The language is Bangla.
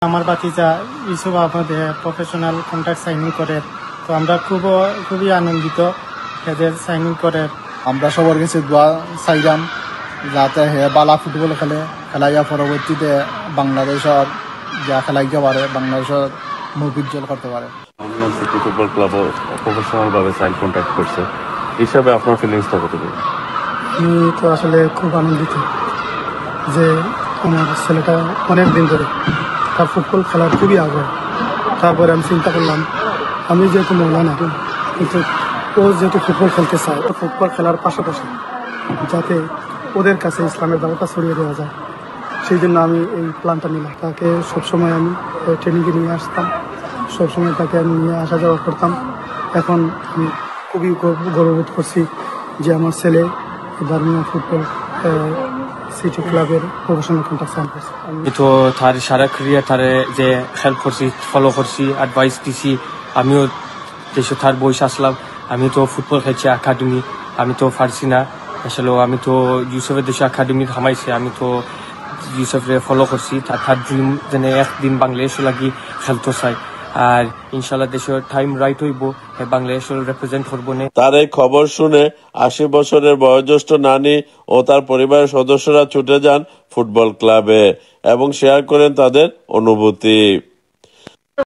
আমার ভাতিজা Yusuf Ahmad professional contract signing করে, তো আমরা খুবই আনন্দিত এদের সাইনিং করে। আমরা সবার কাছে দোয়া চাইলাম যাতে হে বালা ফুটবল খেলাইয়া পরবর্তীতে বাংলাদেশের যা খেলাইতে পারে, বাংলাদেশের মুখ উজ্জ্বল করতে পারে। সিটি ফুটবল ক্লাবও প্রফেশনাল ভাবে সাইন কন্ট্রাক্ট করছে, হিসাবে আপনার ফিলিংসটা কতটুকু? আমি তো আসলে খুব আনন্দিত যে আমার ছেলেটা অনেক দিন ধরে তার ফুটবল খেলার খুবই আগ্রহ। তারপরে আমি চিন্তা করলাম, আমি যেহেতু মৌলানা, কিন্তু ও যেহেতু ফুটবল খেলতে চায়, তো ফুটবল খেলার পাশাপাশি যাতে ওদের কাছে ইসলামের দাওয়াটা ছড়িয়ে দেওয়া যায়, সেই জন্য আমি এই প্ল্যানটা নিলাম। তাকে সবসময় আমি ট্রেনিংয়ে নিয়ে আসতাম, সবসময় তাকে আমি নিয়ে আসা যাওয়া করতাম। এখন আমি খুবই গর্ববোধ করছি যে আমার ছেলে বার্মিংহাম ফুটবল সিটি ক্লাবের প্রফেশনাল কন্ট্রাক্ট সাইন করছে। আমি তো তার সারা ক্যারিয়ার তারে যে হেল্প করছি, ফলো করছি, অ্যাডভাইস দিছি। আমিও দেশে তার বয়স আসলাম, আমি তো ফুটবল খেলছি একাডেমি, আমি তো পারছি না আসলে। আমি তো ইউসুফের দেশে একাডেমি থামাইছে, আমি তো ইউসুফরে ফলো করছি। তার ড্রিম যেন একদিন বাংলাদেশ লাগি খেলতে চাই, আর ইনশাল্লাহ দেশের টাইম রাইট হইব, বাংলাদেশ রিপ্রেজেন্ট করবো। তার এই খবর শুনে ৮০ বছরের বয়োজ্যেষ্ঠ নানি ও তার পরিবারের সদস্যরা ছুটে যান ফুটবল ক্লাবে এবং শেয়ার করেন তাদের অনুভূতি।